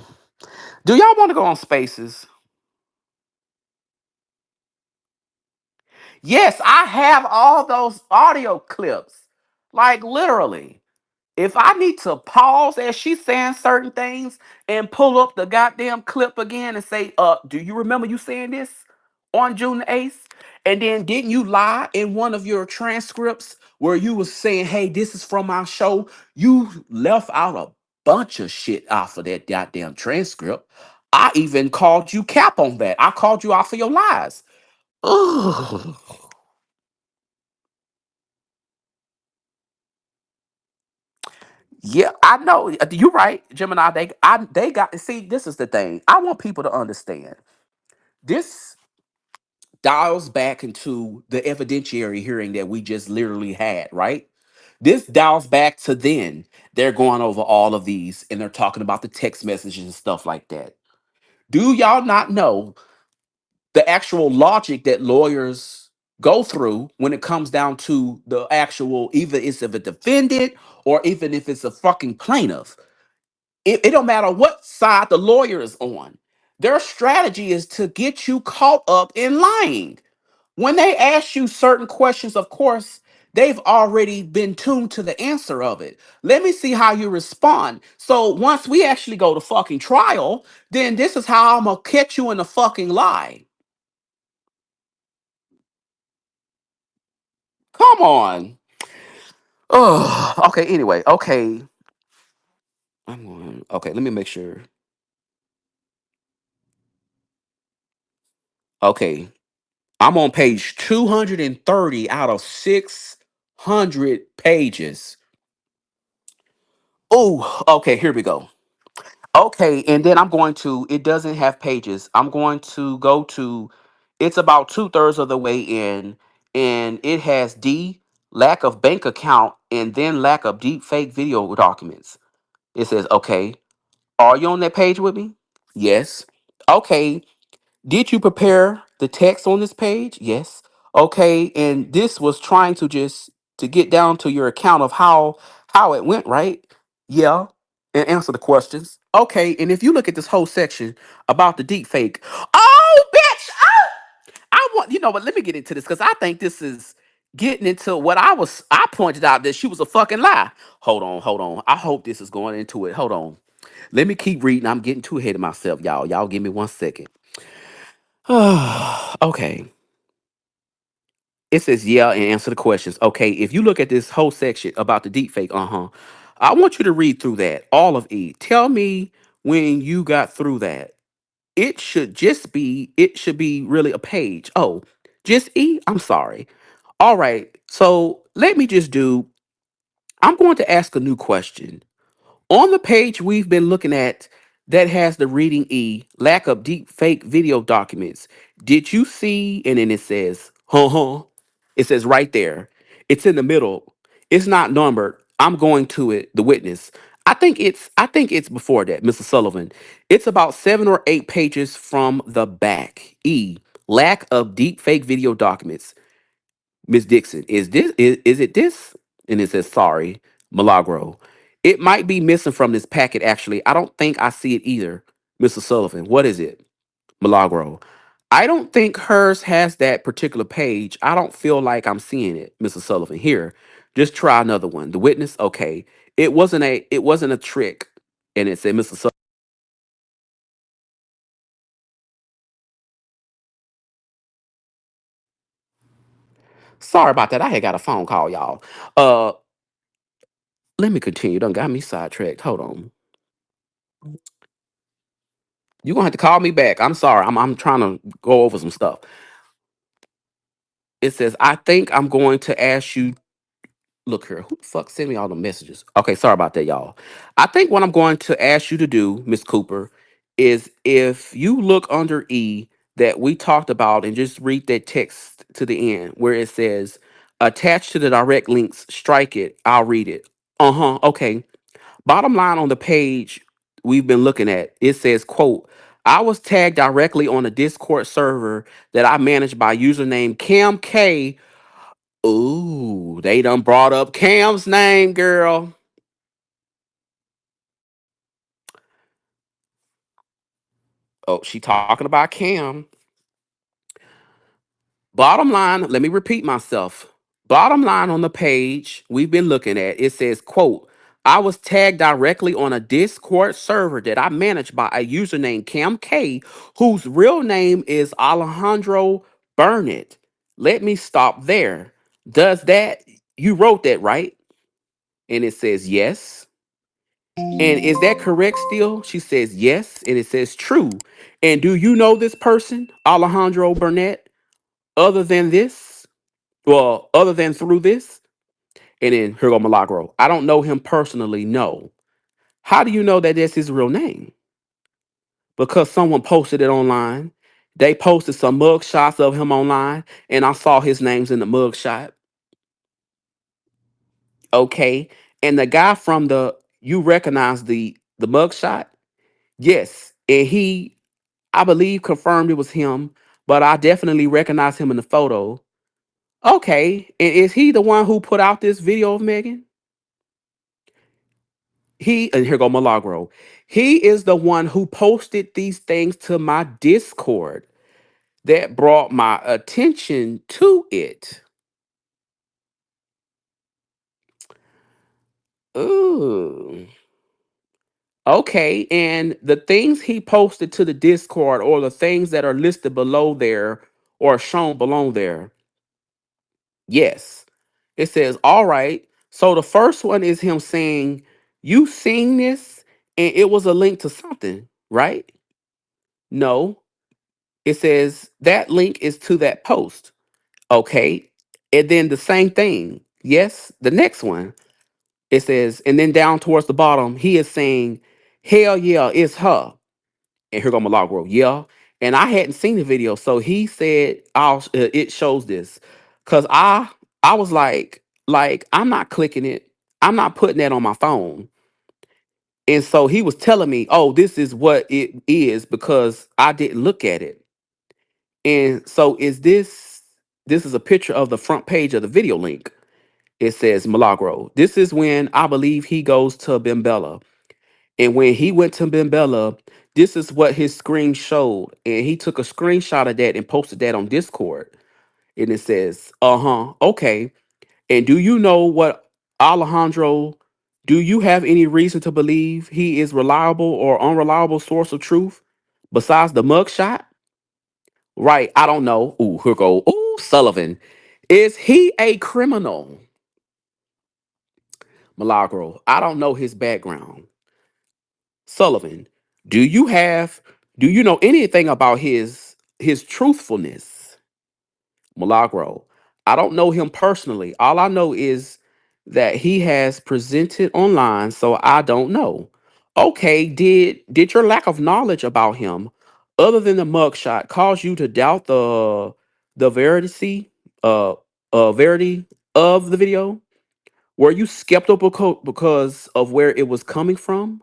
Do y'all want to go on spaces? Yes, I have all those audio clips. Like literally. If I need to pause as she's saying certain things and pull up the goddamn clip again and say, do you remember you saying this on June the 8th? And then didn't you lie in one of your transcripts where you was saying, hey, this is from our show? You left out a bunch of shit off of that goddamn transcript. I even called you cap on that. I called you out for your lies. Ugh. Yeah, I know. You're right, Gemini. They got. See, this is the thing. I want people to understand. This dials back into the evidentiary hearing that we just literally had. Right. This dials back to then. They're going over all of these and they're talking about the text messages and stuff like that. Do y'all not know the actual logic that lawyers go through when it comes down to the actual, even if it's a defendant or even if it's a fucking plaintiff? It don't matter what side the lawyer is on. Their strategy is to get you caught up in lying. When they ask you certain questions, of course, they've already been tuned to the answer of it. Let me see how you respond. So once we actually go to fucking trial, then this is how I'm gonna catch you in the fucking lie. Come on. Oh, okay. Anyway, okay. Okay, let me make sure. Okay, I'm on page 230 out of 600 pages. Oh, okay, here we go. Okay, and then I'm going to, it doesn't have pages. I'm going to go to, it's about two-thirds of the way in, and it has D, lack of bank account, and then lack of deep fake video documents. It says, okay, are you on that page with me? Yes. Okay, did you prepare the text on this page? Yes. Okay, and this was trying to just to get down to your account of how it went, right? Yeah. And answer the questions. Okay, and if you look at this whole section about the deep fake, oh bitch, I want, you know what, let me get into this because I think this is getting into what I pointed out that she was a fucking lie. Hold on. I hope this is going into it. Hold on. Let me keep reading. I'm getting too ahead of myself, y'all. Y'all give me 1 second. Okay. It says yeah and answer the questions. Okay, if you look at this whole section about the deep fake, I want you to read through that, all of E. Tell me when you got through that. It should be really a page. Oh, just E? I'm sorry. All right. So let me just do, I'm going to ask a new question. On the page we've been looking at that has the reading E, lack of deep fake video documents, did you see? And then it says, it says right there. It's in the middle. It's not numbered. I'm going to it, the witness. I think it's before that, Mr. Sullivan. It's about 7 or 8 pages from the back. E, lack of deep fake video documents. Miss Dixon, is it this? And it says, sorry, Milagro. It might be missing from this packet, actually. I don't think I see it either. Mr. Sullivan, what is it? Milagro. I don't think hers has that particular page. I don't feel like I'm seeing it, Mr. Sullivan. Here, just try another one. The witness, okay. It wasn't a trick. And it said, Mr. Sullivan. Sorry about that. I had got a phone call, y'all. Uh Let me continue. Done got me sidetracked. Hold on. You're gonna have to call me back. I'm sorry. I'm trying to go over some stuff. It says, I think I'm going to ask you. Look here. Who the fuck sent me all the messages? Okay, sorry about that, y'all. I think what I'm going to ask you to do, Miss Cooper, is if you look under E that we talked about and just read that text to the end where it says, attached to the direct links, strike it. I'll read it. Uh-huh. Okay. Bottom line on the page we've been looking at, it says, quote, I was tagged directly on a Discord server that I manage by username CamK. Ooh, they done brought up Cam's name, girl. Oh, she talking about Cam. Bottom line, let me repeat myself. Bottom line on the page we've been looking at, it says, quote, I was tagged directly on a Discord server that I manage by a username Cam K, whose real name is Alejandro Burnett. Let me stop there. Does that, you wrote that, right? And it says yes. And is that correct still? She says yes. And it says true. And do you know this person, Alejandro Burnett, other than this? Well, other than through this? And then here go Milagro. I don't know him personally, no. How do you know that that's his real name? Because someone posted it online. They posted some mug shots of him online, and I saw his names in the mug shot. Okay. And the guy from the you recognize the mug shot? Yes. And he, I believe, confirmed it was him, but I definitely recognize him in the photo. Okay. And is he the one who put out this video of Megan? And here go Milagro. He is the one who posted these things to my Discord that brought my attention to it. Ooh. Okay. And the things he posted to the Discord or the things that are listed below there or shown below there. Yes. It says, all right. So the first one is him saying, you seen this? And it was a link to something, right? No. It says that link is to that post. Okay. And then the same thing. Yes. The next one. It says, and then down towards the bottom, he is saying, hell yeah, it's her. And here go Milagro. Yeah. And I hadn't seen the video. So he said, it shows this. Cause I was like, I'm not clicking it. I'm not putting that on my phone. And so he was telling me, oh, this is what it is because I didn't look at it. And so this is a picture of the front page of the video link. It says Milagro. This is when I believe he goes to Bimbella. And when he went to Bimbella, this is what his screen showed. And he took a screenshot of that and posted that on Discord. And it says, uh-huh, okay. And do you know what Alejandro, do you have any reason to believe he is reliable or unreliable source of truth besides the mugshot? Right, I don't know. Ooh, here go. Ooh, Sullivan. Is he a criminal? Milagro. I don't know his background. Sullivan. Do you have do you know anything about his truthfulness? Milagro. I don't know him personally. All I know is that he has presented online, so I don't know. Okay, did your lack of knowledge about him, other than the mugshot, cause you to doubt the verity uh verity of the video? Were you skeptical because of where it was coming from?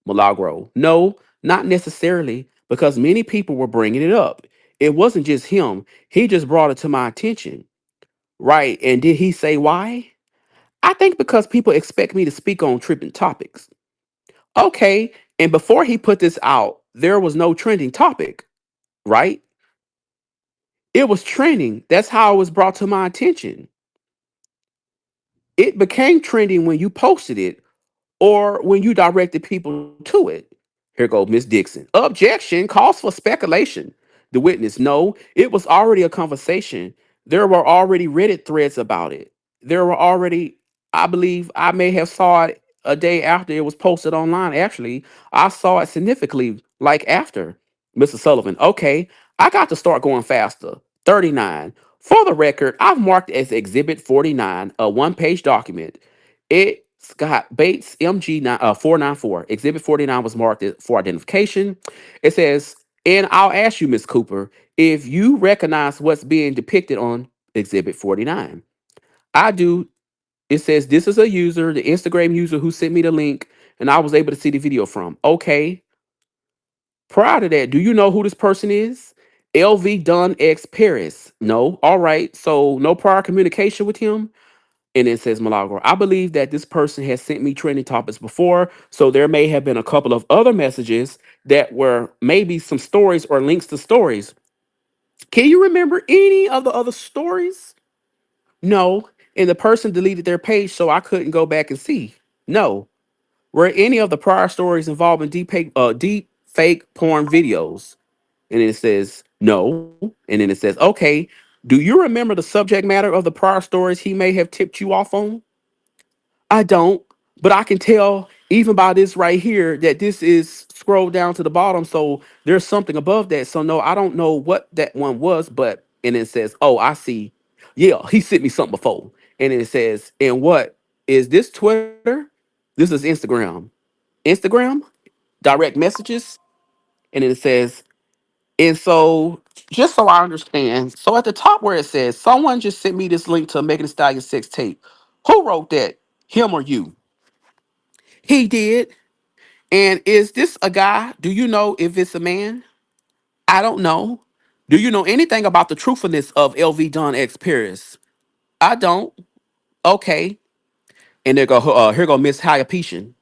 Milagro. No, not necessarily, because many people were bringing it up. It wasn't just him. He just brought it to my attention. Right. And did he say why? I think because people expect me to speak on trending topics. Okay. And before he put this out, there was no trending topic, right? It was trending. That's how it was brought to my attention. It became trending when you posted it or when you directed people to it. Here goes Miss Dixon. Objection calls for speculation. The witness, no, it was already a conversation. There were already Reddit threads about it. There were already, I believe I may have saw it a day after it was posted online. Actually, I saw it significantly like after. Mr. Sullivan, okay, I got to start going faster. 39. For the record, I've marked as Exhibit 49, a one-page document. It's got Bates MG 494. Exhibit 49 was marked for identification. It says, and I'll ask you, Miss Cooper, if you recognize what's being depicted on Exhibit 49. I do. It says this is a user, the Instagram user who sent me the link, and I was able to see the video from. Okay. Prior to that, do you know who this person is? LV Dunn X Paris. No. All right. So no prior communication with him. And it says Milagro. I believe that this person has sent me trending topics before, so there may have been a couple of other messages that were maybe some stories or links to stories. Can you remember any of the other stories? No. And the person deleted their page, so I couldn't go back and see. No. Were any of the prior stories involving deep fake porn videos? And it says no. And then it says, okay, do you remember the subject matter of the prior stories he may have tipped you off on? I don't, but I can tell even by this right here that this is scrolled down to the bottom. So there's something above that. So no, I don't know what that one was, but and it says, oh, I see. Yeah, he sent me something before. And it says, and what is this Twitter? This is Instagram. Instagram, direct messages. And then it says, and so just so I understand, so at the top where it says, someone just sent me this link to a Megan Thee Stallion sex tape. Who wrote that? Him or you? He did. And is this a guy? Do you know if it's a man? I don't know. Do you know anything about the truthfulness of LV Don X Paris? I don't. Okay. And there go here go Miss Hyapetian.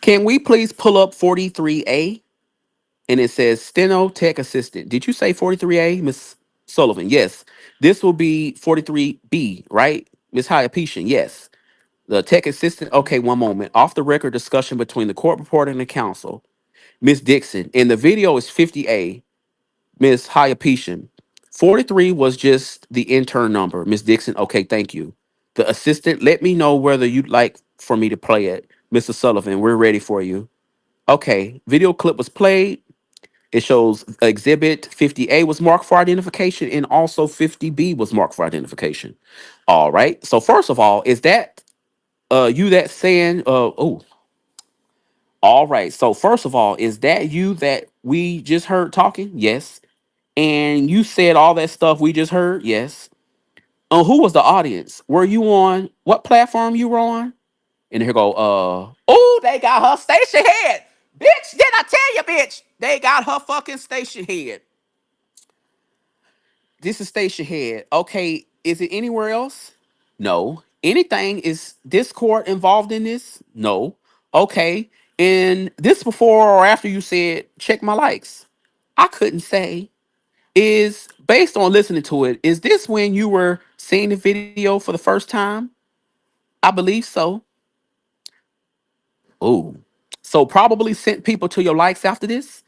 Can we please pull up 43A? And it says Steno Tech Assistant. Did you say 43A, Miss Sullivan? Yes. This will be 43B, right? Miss Hyapetian, yes. The tech assistant. Okay, one moment. Off the record discussion between the court reporter and the counsel. Miss Dixon. And the video is 50A. Miss Hyapetian. 43 was just the intern number. Miss Dixon. Okay, thank you. The assistant, let me know whether you'd like for me to play it. Mr. Sullivan, we're ready for you. Okay, video clip was played. It shows exhibit 50A was marked for identification and also 50B was marked for identification. All right. So first of all, is that you that saying oh, all right. So first of all, is that you that we just heard talking? Yes. And you said all that stuff we just heard? Yes. Who was the audience? Were you on what platform you were on? And here go, oh, they got her station head. Bitch, did I tell you, bitch? They got her fucking station head. This is station head. Okay, is it anywhere else? No. Anything is Discord involved in this? No. Okay. And this before or after you said check my likes? I couldn't say. Is based on listening to it, is this when you were seeing the video for the first time? I believe so. Oh. So probably sent people to your likes after this?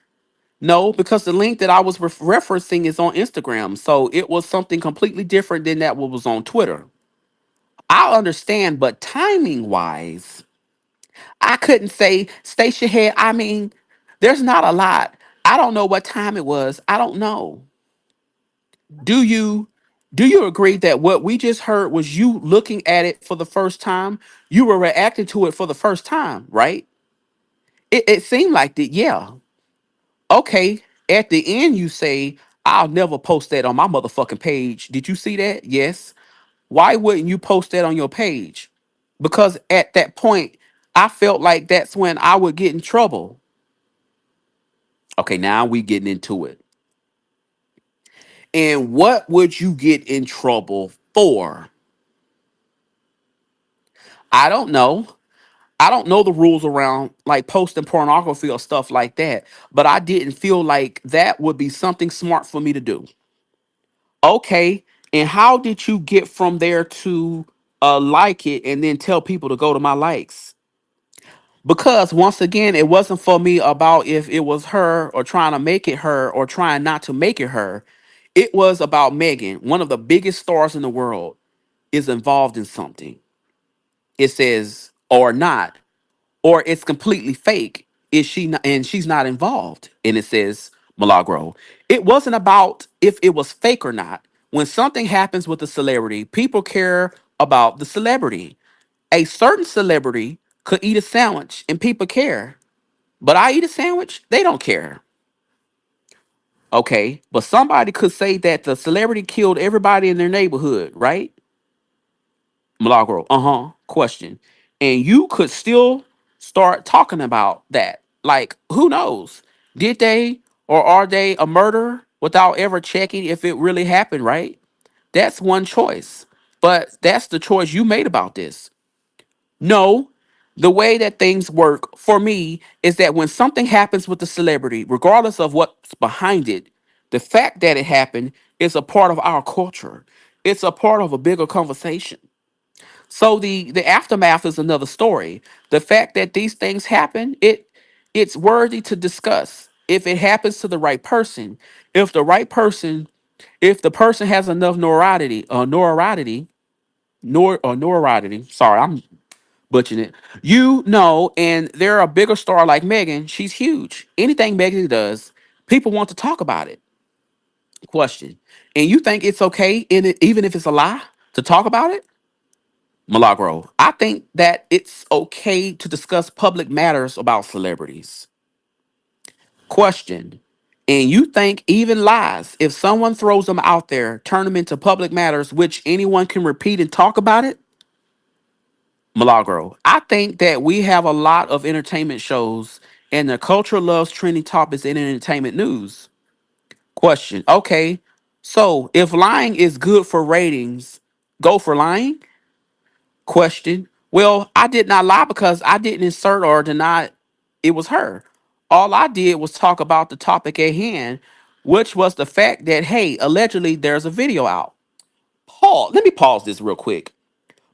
No, because the link that I was referencing is on Instagram. So it was something completely different than that what was on Twitter. I understand, but timing wise, I couldn't say station head. I mean, there's not a lot. I don't know what time it was. I don't know. Do you agree that what we just heard was you looking at it for the first time? You were reacting to it for the first time, right? It seemed like that, yeah. Okay. At the end, you say, I'll never post that on my motherfucking page. Did you see that? Yes. Why wouldn't you post that on your page? Because at that point, I felt like that's when I would get in trouble. Okay, now we getting into it. And what would you get in trouble for? I don't know. I don't know the rules around like posting pornography or stuff like that, but I didn't feel like that would be something smart for me to do. Okay, and how did you get from there to like it and then tell people to go to my likes? Because once again, it wasn't for me about if it was her or trying to make it her or trying not to make it her. It was about Megan, one of the biggest stars in the world, is involved in something. It says or not, or it's completely fake. Is she not, and she's not involved? And it says Milagro. It wasn't about if it was fake or not. When something happens with a celebrity, people care about the celebrity. A certain celebrity could eat a sandwich and people care. But I eat a sandwich, they don't care. Okay. But somebody could say that the celebrity killed everybody in their neighborhood, right? Milagro, uh-huh. Question. And you could still start talking about that. Like, who knows? Did they or are they a murderer without ever checking if it really happened, right? That's one choice. But that's the choice you made about this. No, the way that things work for me is that when something happens with the celebrity, regardless of what's behind it, the fact that it happened is a part of our culture. It's a part of a bigger conversation. So the aftermath is another story. The fact that these things happen, it's worthy to discuss. If it happens to the right person, if the right person, if the person has enough notoriety, sorry, I'm butchering it. You know, and they're a bigger star like Megan, she's huge. Anything Megan does, people want to talk about it. Question. And you think it's okay in it, even if it's a lie, to talk about it? Milagro, I think that it's okay to discuss public matters about celebrities. Question. And you think even lies, if someone throws them out there, turn them into public matters, which anyone can repeat and talk about it? Milagro, I think that we have a lot of entertainment shows and the culture loves trending topics in entertainment news. Question. Okay. So if lying is good for ratings, go for lying? Question. Well, I did not lie because I didn't insert or deny it was her. All I did was talk about the topic at hand, which was the fact that, hey, allegedly there's a video out. Paul, let me pause this real quick.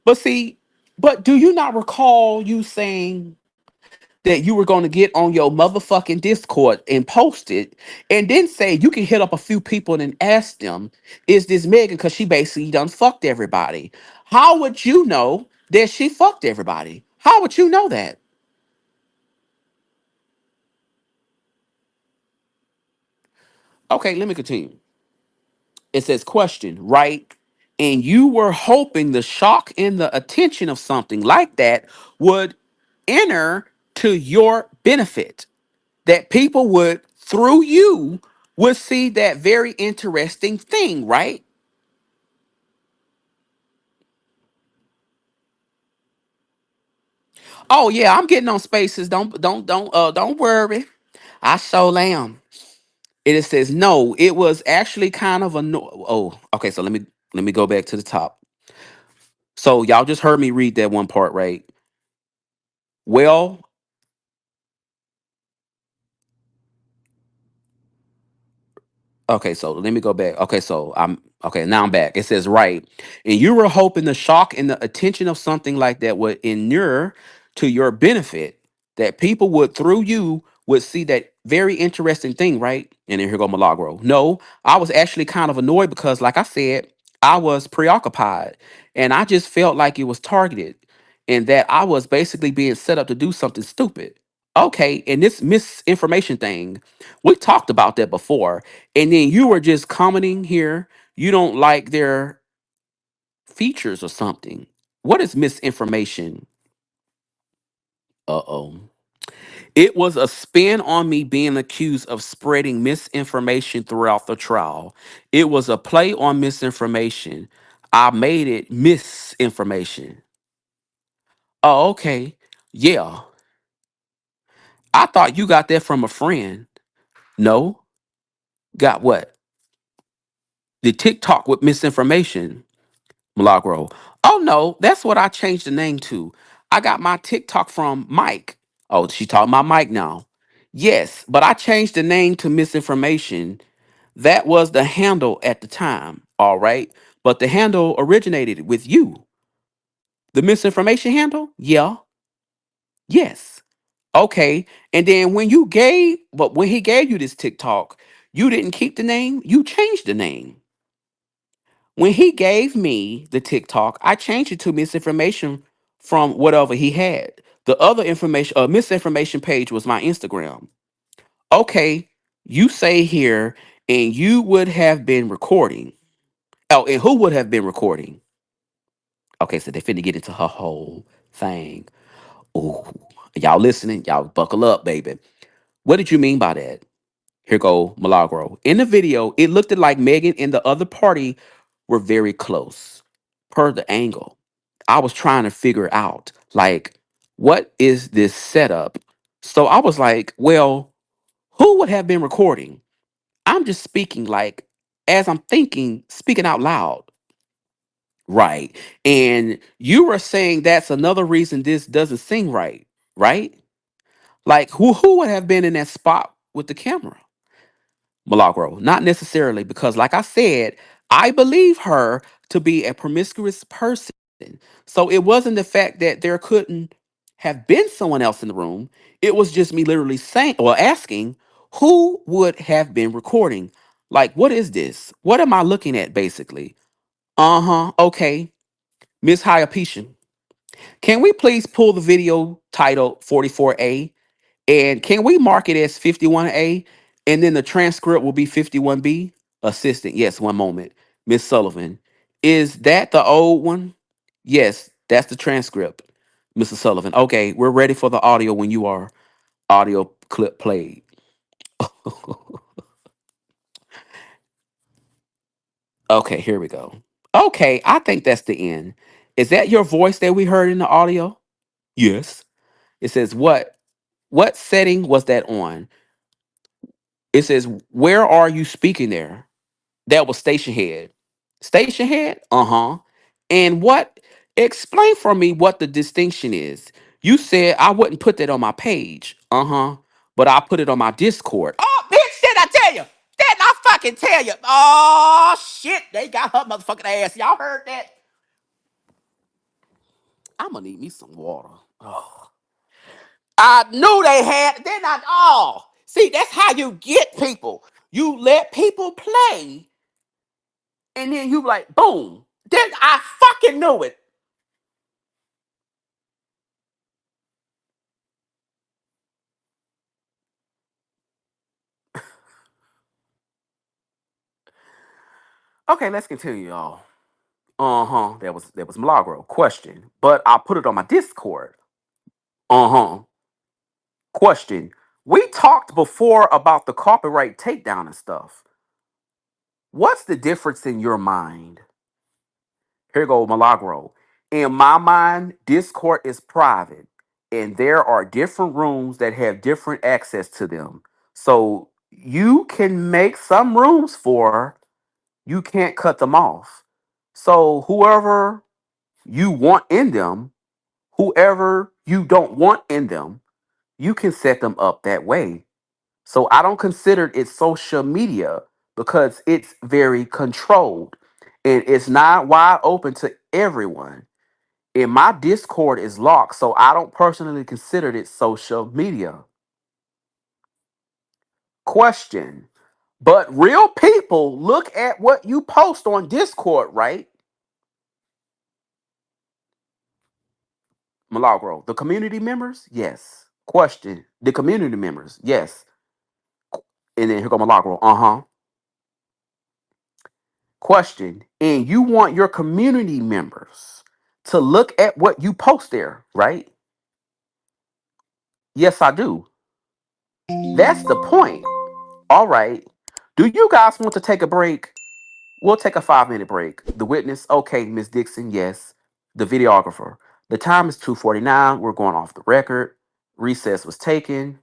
But see, but do you not recall you saying that you were going to get on your motherfucking Discord and post it and then say you can hit up a few people and ask them, is this Megan? Because she basically done fucked everybody. How would you know that she fucked everybody? How would you know that? Okay, let me continue. It says, question, right? And you were hoping the shock and the attention of something like that would enter to your benefit. That people would, through you, would see that very interesting thing, right? Oh yeah, I'm getting on spaces. Don't worry. I so am. It says no. It was actually kind of a no. Oh, okay. So let me go back to the top. So y'all just heard me read that one part, right? Well, okay, so let me go back. Okay, so I'm okay. Now I'm back. It says right, and you were hoping the shock and the attention of something like that would inure to your benefit, that people would through you would see that very interesting thing, right? And then here go Milagro. No, I was actually kind of annoyed because, like I said, I was preoccupied, and I just felt like it was targeted, and that I was basically being set up to do something stupid. Okay, and this misinformation thing, we talked about that before, and then you were just commenting here. You don't like their features or something. What is misinformation? Uh-oh. It was a spin on me being accused of spreading misinformation throughout the trial. It was a play on misinformation. I made it misinformation. Oh, okay. Yeah. I thought you got that from a friend. No. Got what? The TikTok with misinformation. Milagro. Oh no, that's what I changed the name to. I got my TikTok from Mike. Oh, she talking about Mike now. Yes, but I changed the name to misinformation. That was the handle at the time. All right. But the handle originated with you. The misinformation handle? Yeah. Yes. Okay. And then when he gave you this TikTok, you didn't keep the name, you changed the name. When he gave me the TikTok, I changed it to misinformation from whatever he had. The other information, misinformation page was my Instagram. Okay, you say here, and you would have been recording. Oh, and who would have been recording? Okay, so they finna get into her whole thing. Ooh, y'all listening? Y'all buckle up, baby. What did you mean by that? Here go Milagro. In the video, it looked like Megan and the other party were very close. Per the angle, I was trying to figure out, like, what is this setup? So I was like, well, who would have been recording? I'm just speaking, like, as I'm thinking, speaking out loud. Right. And you were saying that's another reason this doesn't sing right, right? Like, who would have been in that spot with the camera? Milagro, not necessarily, because like I said, I believe her to be a promiscuous person. So it wasn't the fact that there couldn't have been someone else in the room. It was just me literally saying or asking who would have been recording. Like, what is this? What am I looking at basically? Uh-huh. Okay. Miss Hyapishan, can we please pull the video titled 44A? And can we mark it as 51A? And then the transcript will be 51B? Assistant, yes, one moment. Miss Sullivan, is that the old one? Yes, that's the transcript. Mr. Sullivan, okay, we're ready for the audio when you are. Audio clip played. Okay, here we go. Okay, I think that's the end. Is that your voice that we heard in the audio? Yes. It says what setting was that on? It says, where are you speaking there? That was station head. Station head? Uh-huh. And what explain for me what the distinction is. You said I wouldn't put that on my page. Uh-huh. But I put it on my Discord. Oh, bitch, did I tell you? Didn't I fucking tell you? Oh shit. They got her motherfucking ass. Y'all heard that? I'm gonna need me some water. Oh. I knew they had, they're not all. See, that's how you get people. You let people play, and then you like, boom. Then I fucking knew it. Okay, let's continue, y'all. Uh-huh. That was Milagro. Question. But I put it on my Discord. Uh-huh. Question. We talked before about the copyright takedown and stuff. What's the difference in your mind? Here go Milagro. In my mind, Discord is private, and there are different rooms that have different access to them. So you can make some rooms for, you can't cut them off. So whoever you want in them, whoever you don't want in them, you can set them up that way. So I don't consider it social media because it's very controlled and it's not wide open to everyone. And my Discord is locked, so I don't personally consider it social media. Question. But real people look at what you post on Discord, right? Milagro. The community members? Yes. Question. The community members? Yes. And then here go Milagro. Uh-huh. Question. And you want your community members to look at what you post there, right? Yes, I do. That's the point. All right. Do you guys want to take a break? We'll take a 5-minute break. The witness, okay, Miss Dixon, yes. The videographer. The time is 2:49. We're going off the record. Recess was taken.